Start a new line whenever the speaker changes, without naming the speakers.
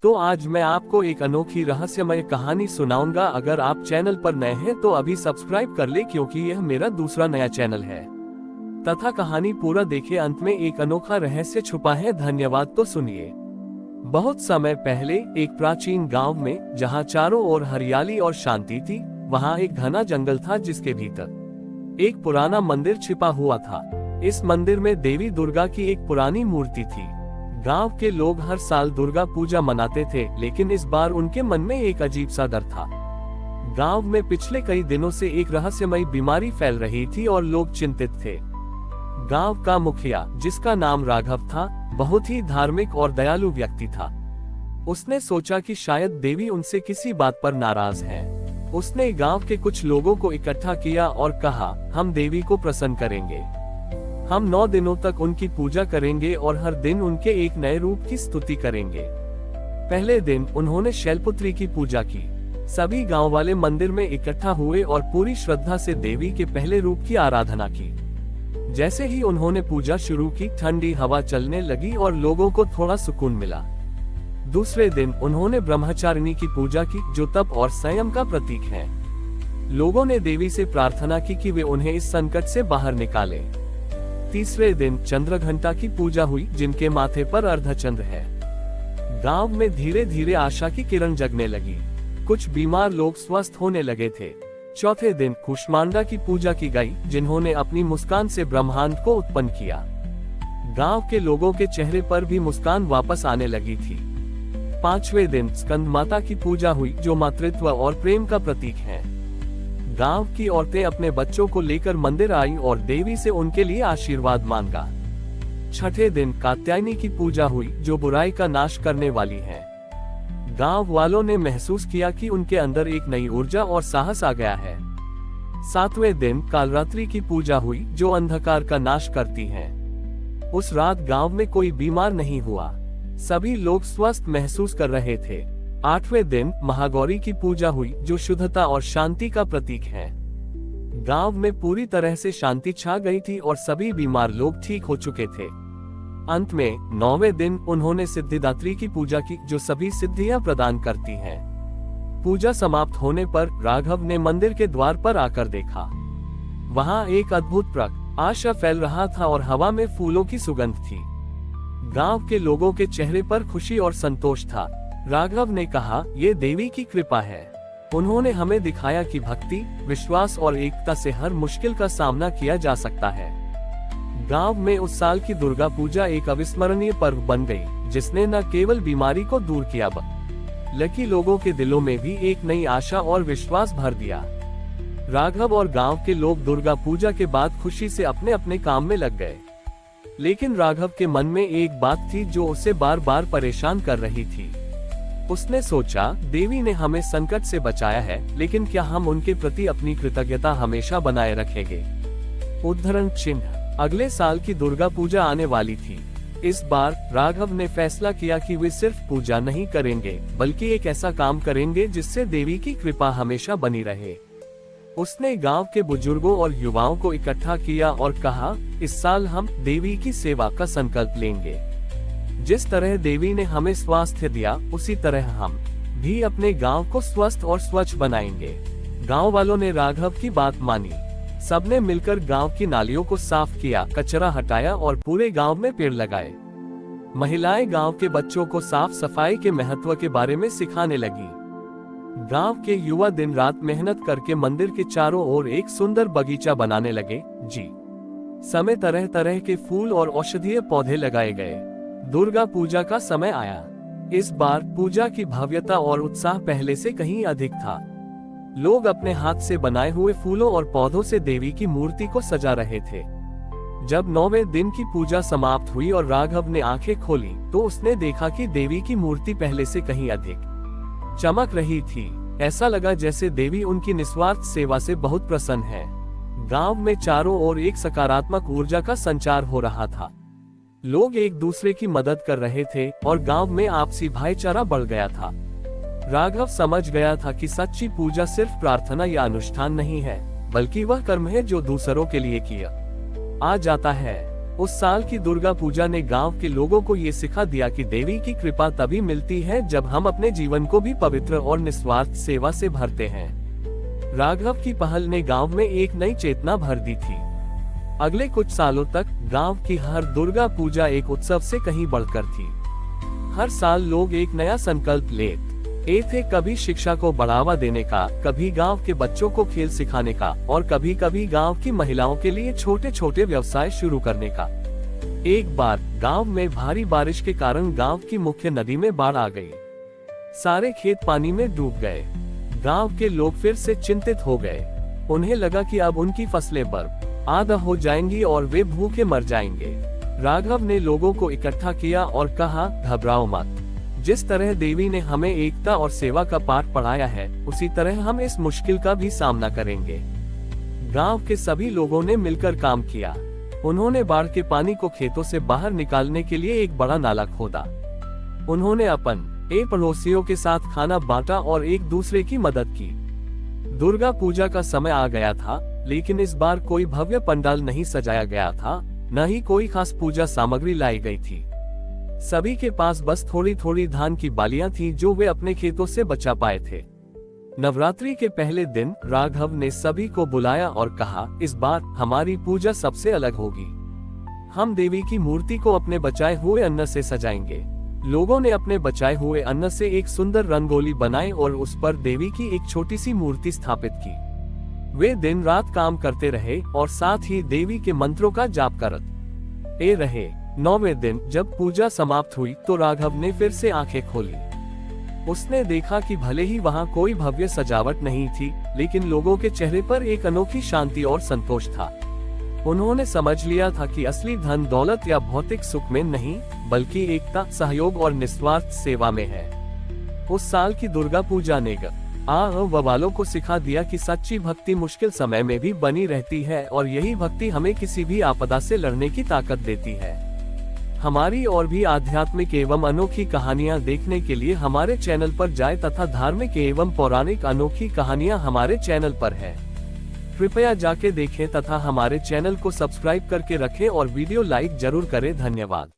तो आज मैं आपको एक अनोखी रहस्यमय कहानी सुनाऊंगा। अगर आप चैनल पर नए हैं तो अभी सब्सक्राइब कर ले, क्योंकि यह मेरा दूसरा नया चैनल है। तथा कहानी पूरा देखे, अंत में एक अनोखा रहस्य छुपा है। धन्यवाद। तो सुनिए। बहुत समय पहले एक प्राचीन गांव में, जहां चारों ओर हरियाली और शांति थी, वहां एक घना जंगल था जिसके भीतर एक पुराना मंदिर छिपा हुआ था। इस मंदिर में देवी दुर्गा की एक पुरानी मूर्ति थी। गांव के लोग हर साल दुर्गा पूजा मनाते थे, लेकिन इस बार उनके मन में एक अजीब सा डर था। गांव में पिछले कई दिनों से एक रहस्यमयी बीमारी फैल रही थी और लोग चिंतित थे। गांव का मुखिया, जिसका नाम राघव था, बहुत ही धार्मिक और दयालु व्यक्ति था। उसने सोचा कि शायद देवी उनसे किसी बात पर नाराज है। उसने गांव के कुछ लोगों को इकट्ठा किया और कहा, हम देवी को प्रसन्न करेंगे। हम 9 दिनों तक उनकी पूजा करेंगे और हर दिन उनके एक नए रूप की स्तुति करेंगे। पहले दिन उन्होंने शैलपुत्री की पूजा की। सभी गांव वाले मंदिर में इकट्ठा हुए और पूरी श्रद्धा से देवी के पहले रूप की आराधना की। जैसे ही उन्होंने पूजा शुरू की, ठंडी हवा चलने लगी और लोगों को थोड़ा सुकून मिला। दूसरे दिन उन्होंने ब्रह्मचारिणी की पूजा की, जो तप और संयम का प्रतीक है। लोगों ने देवी से प्रार्थना की कि वे उन्हें इस संकट से बाहर निकाले। तीसरे दिन चंद्रघंटा की पूजा हुई, जिनके माथे पर अर्धचंद्र है। गांव में धीरे धीरे आशा की किरण जगने लगी। कुछ बीमार लोग स्वस्थ होने लगे थे। चौथे दिन कुष्मांडा की पूजा की गई, जिन्होंने अपनी मुस्कान से ब्रह्मांड को उत्पन्न किया। गांव के लोगों के चेहरे पर भी मुस्कान वापस आने लगी थी। पांचवें दिन स्कंद माता की पूजा हुई, जो मातृत्व और प्रेम का प्रतीक है। गांव की औरतें अपने बच्चों को लेकर मंदिर आईं और देवी से उनके लिए आशीर्वाद मांगा। छठे दिन कात्यायनी की पूजा हुई, जो बुराई का नाश करने वाली है। गांव वालों ने महसूस किया कि उनके अंदर एक नई ऊर्जा और साहस आ गया है। सातवें दिन कालरात्रि की पूजा हुई, जो अंधकार का नाश करती है। उस रात गांव में कोई बीमार नहीं हुआ। सभी लोग स्वस्थ महसूस कर रहे थे। आठवें दिन महागौरी की पूजा हुई, जो शुद्धता और शांति का प्रतीक है। गांव में पूरी तरह से शांति छा गई थी और सभी बीमार लोग ठीक हो चुके थे। अंत में 9वें दिन उन्होंने सिद्धिदात्री की पूजा की, जो सभी सिद्धियां प्रदान करती हैं। पूजा समाप्त होने पर राघव ने मंदिर के द्वार पर आकर देखा। वहां एक अद्भुत प्रकाश फैल रहा था और हवा में फूलों की सुगंध थी। गांव के लोगों के चेहरे पर खुशी और संतोष था। राघव ने कहा, ये देवी की कृपा है। उन्होंने हमें दिखाया कि भक्ति, विश्वास और एकता से हर मुश्किल का सामना किया जा सकता है। गांव में उस साल की दुर्गा पूजा एक अविस्मरणीय पर्व बन गई, जिसने न केवल बीमारी को दूर किया, बल्कि लोगों के दिलों में भी एक नई आशा और विश्वास भर दिया। राघव और गांव के लोग दुर्गा पूजा के बाद खुशी से अपने अपने काम में लग गए। लेकिन राघव के मन में एक बात थी जो उसे बार बार परेशान कर रही थी। उसने सोचा, देवी ने हमें संकट से बचाया है, लेकिन क्या हम उनके प्रति अपनी कृतज्ञता हमेशा बनाए रखेंगे? उद्धरण चिन्ह। अगले साल की दुर्गा पूजा आने वाली थी। इस बार राघव ने फैसला किया कि वे सिर्फ पूजा नहीं करेंगे, बल्कि एक ऐसा काम करेंगे जिससे देवी की कृपा हमेशा बनी रहे। उसने गांव के बुजुर्गों और युवाओं को इकट्ठा किया और कहा, इस साल हम देवी की सेवा का संकल्प लेंगे। जिस तरह देवी ने हमें स्वास्थ्य दिया, उसी तरह हम भी अपने गांव को स्वस्थ और स्वच्छ बनाएंगे। गांव वालों ने राघव की बात मानी। सबने मिलकर गांव की नालियों को साफ किया, कचरा हटाया और पूरे गांव में पेड़ लगाए। महिलाएं गांव के बच्चों को साफ सफाई के महत्व के बारे में सिखाने लगी। गांव के युवा दिन रात मेहनत करके मंदिर के चारों ओर एक सुंदर बगीचा बनाने लगे। समय तरह तरह के फूल और औषधीय पौधे लगाए गए। दुर्गा पूजा का समय आया। इस बार पूजा की भव्यता और उत्साह पहले से कहीं अधिक था। लोग अपने हाथ से बनाए हुए फूलों और पौधों से देवी की मूर्ति को सजा रहे थे। जब 9वें दिन की पूजा समाप्त हुई और राघव ने आंखें खोली, तो उसने देखा कि देवी की मूर्ति पहले से कहीं अधिक चमक रही थी। ऐसा लगा जैसे देवी उनकी निस्वार्थ सेवा से बहुत प्रसन्न है। गांव में चारों ओर एक सकारात्मक ऊर्जा का संचार हो रहा था। लोग एक दूसरे की मदद कर रहे थे और गांव में आपसी भाईचारा बढ़ गया था। राघव समझ गया था कि सच्ची पूजा सिर्फ प्रार्थना या अनुष्ठान नहीं है, बल्कि वह कर्म है जो दूसरों के लिए किया जाता है। उस साल की दुर्गा पूजा ने गांव के लोगों को ये सिखा दिया कि देवी की कृपा तभी मिलती है जब हम अपने जीवन को भी पवित्र और निस्वार्थ सेवा से भरते हैं। राघव की पहल ने गांव में एक नई चेतना भर दी थी। अगले कुछ सालों तक गांव की हर दुर्गा पूजा एक उत्सव से कहीं बढ़कर थी। हर साल लोग एक नया संकल्प लेते थे, कभी शिक्षा को बढ़ावा देने का, कभी गांव के बच्चों को खेल सिखाने का और कभी कभी गांव की महिलाओं के लिए छोटे छोटे व्यवसाय शुरू करने का। एक बार गांव में भारी बारिश के कारण गांव की मुख्य नदी में बाढ़ आ गई। सारे खेत पानी में डूब गए। गांव के लोग फिर से चिंतित हो गए। उन्हें लगा कि अब उनकी फसलें बर्बाद हो जाएंगी और वे भूखे मर जाएंगे। राघव ने लोगों को इकट्ठा किया और कहा, घबराओ मत। जिस तरह देवी ने हमें एकता और सेवा का पाठ पढ़ाया है, उसी तरह हम इस मुश्किल का भी सामना करेंगे। गांव के सभी लोगों ने मिलकर काम किया। उन्होंने बाढ़ के पानी को खेतों से बाहर निकालने के लिए एक बड़ा नाला खोदा। उन्होंने अपने पड़ोसियों के साथ खाना बांटा और एक दूसरे की मदद की। दुर्गा पूजा का समय आ गया था, लेकिन इस बार कोई भव्य पंडाल नहीं सजाया गया था, न ही कोई खास पूजा सामग्री लाई गई थी। सभी के पास बस थोड़ी थोड़ी धान की बालियां थी जो वे अपने खेतों से बचा पाए थे। नवरात्रि के पहले दिन राघव ने सभी को बुलाया और कहा, इस बार हमारी पूजा सबसे अलग होगी। हम देवी की मूर्ति को अपने बचाए हुए अन्न से सजाएंगे। लोगों ने अपने बचाए हुए अन्न से एक सुंदर रंगोली बनाई और उस पर देवी की एक छोटी सी मूर्ति स्थापित की। वे दिन रात काम करते रहे और साथ ही देवी के मंत्रों का जाप करते रहे। 9वें दिन जब पूजा समाप्त हुई तो राघव ने फिर से आंखें खोली। उसने देखा कि भले ही वहां कोई भव्य सजावट नहीं थी, लेकिन लोगों के चेहरे पर एक अनोखी शांति और संतोष था। उन्होंने समझ लिया था कि असली धन दौलत या भौतिक सुख में नहीं, बल्कि एकता, सहयोग और निस्वार्थ सेवा में है। उस साल की दुर्गा पूजा ने वालों को सिखा दिया कि सच्ची भक्ति मुश्किल समय में भी बनी रहती है और यही भक्ति हमें किसी भी आपदा से लड़ने की ताकत देती है। हमारी और भी आध्यात्मिक एवं अनोखी कहानियां देखने के लिए हमारे चैनल पर जाएं तथा धार्मिक एवं पौराणिक अनोखी कहानियां हमारे चैनल पर है। कृपया जाके देखें तथा हमारे चैनल को सब्सक्राइब करके रखें और वीडियो लाइक जरूर करें। धन्यवाद।